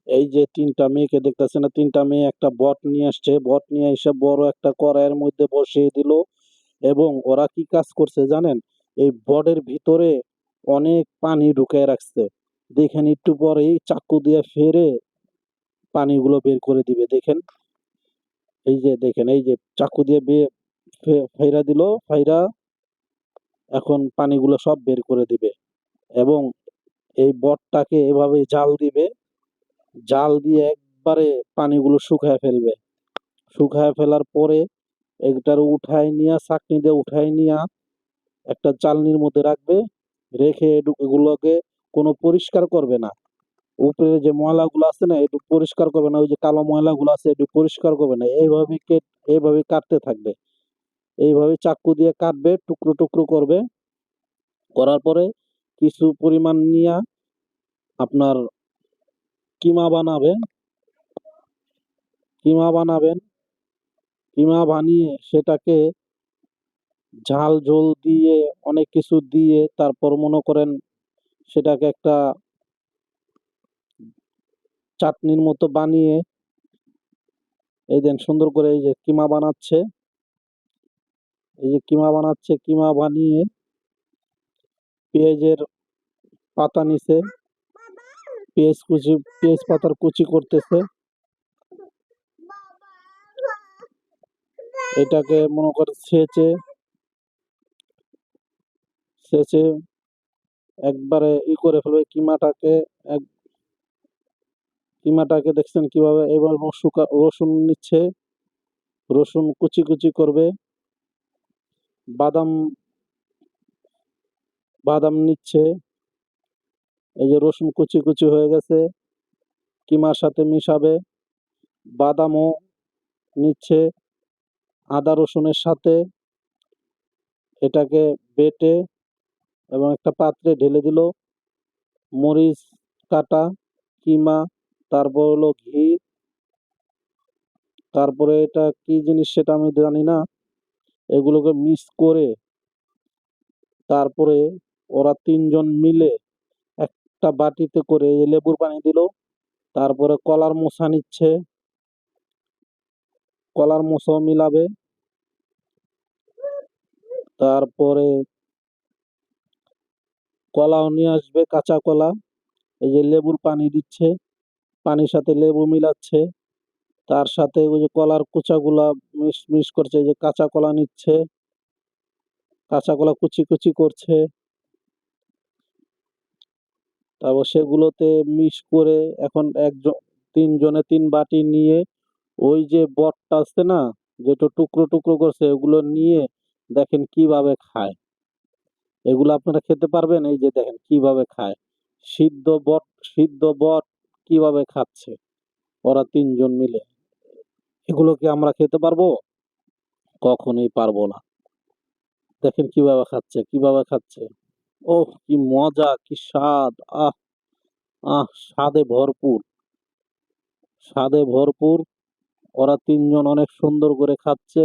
এই যে তিনটা মেয়েকে দেখতেছে না, তিনটা মেয়ে একটা বট নিয়ে আসছে, বট নিয়ে এসে বড় একটা কড়াইয়ের মধ্যে বসিয়ে দিল। এবং ওরা কি কাজ করছে জানেন? এই বটের ভিতরে অনেক পানি ঢুকায় রাখছে। দেখেন একটু পরেই চাকু দিয়ে ফেরে পানিগুলো বের করে দিবে। দেখেন, এই যে দেখেন, এই যে চাকু দিয়ে ফাইরা দিল, ফাইরা এখন পানিগুলো সব বের করে দিবে। এবং এই বটটাকে এভাবে জাল দিবে, জাল দিয়ে একবারে পানিগুলো শুকায় ফেলবে। শুকায় ফেলার পরে এটার উঠায় নিয়ে, ছাঁকনি দিয়ে উঠায় নিয়ে একটা চালনির মধ্যে রাখবে। রেখে এগুলোকে কোনো পরিষ্কার করবে না। উপরে যে ময়লাগুলো আছে না, একটু পরিষ্কার করবে না, ওই যে কালো ময়লাগুলো আছে একটু পরিষ্কার করবে না। এইভাবে কাটতে থাকবে। এইভাবে চাকু দিয়ে কাটবে, টুকরো টুকরো করবে। করার পরে কিছু পরিমাণ নিয়ে আপনার কিমা বানাবেন। কিমা বানাবেন। কিমা বানিয়ে সেটাকে ঝাল ঝোল দিয়ে, অনেক কিছু দিয়ে, তারপর মনে করেন সেটাকে একটা চাটনির মতো বানিয়ে, এই দেন সুন্দর করে এই যে কিমা বানাচ্ছে, এই যে কিমা বানাচ্ছে, কিমা বানিয়ে পেঁয়াজের পাতা নিছে, পেঁয়াজ পাতার কুচি করতেছে। এটাকে মনে করে ছেঁচে একবারে করে ফেলবে কিমাটাকে। এক কিমাটাকে দেখছেন কিভাবে? এবার রসুন নিচ্ছে, রসুন কুচি কুচি করবে। বাদাম বাদাম নিচ্ছে, এই যে রসুন কুচি কুচি হয়ে গেছে, কিমার সাথে মিশাবে। বাদামও নিচ্ছে আদা রসুনের সাথে, এটাকে বেটে এবং একটা পাত্রে ঢেলে দিল। মরিচ কাটা, কিমা, তারপর হলো ঘি, তারপরে এটা কি জিনিস সেটা আমি জানি না। এগুলোকে মিক্স করে তারপরে ওরা তিনজন মিলে একটা বাটিতে করে লেবুর পানি দিল। তারপরে কলার মোচা নিচ্ছে, কলার মোচাও মিলাবে। তারপরে কলাও নিয়ে আসবে, কাঁচা কলা। এই যে লেবুর পানি দিচ্ছে, পানির সাথে লেবু মিলাচ্ছে, তার সাথে ওই যে কলার কুচাগুলা মিশ করছে। এই যে কাঁচা কলা নিচ্ছে, কাঁচা কলা কুচি কুচি করছে। তারপর সেগুলোতে মিক্স করে এখন তিনজনে তিন বাটি নিয়ে ওই যে বটটা আছে না, যেটা টুকরো টুকরো করছে, ওগুলো নিয়ে দেখেন কিভাবে খায়। এগুলো আপনারা খেতে পারবেন? এই যে দেখেন কিভাবে খায়। সিদ্ধ বট, সিদ্ধ বট কিভাবে খাচ্ছে ওরা তিনজন মিলে। এগুলো কি আমরা খেতে পারবো? কখনোই পারবো না। দেখেন কিভাবে খাচ্ছে, কিভাবে খাচ্ছে। ওহ কি মজা, কি স্বাদ! আহ, আহ, স্বাদে ভরপুর, স্বাদে ভরপুর। ওরা তিনজন অনেক সুন্দর করে খাচ্ছে।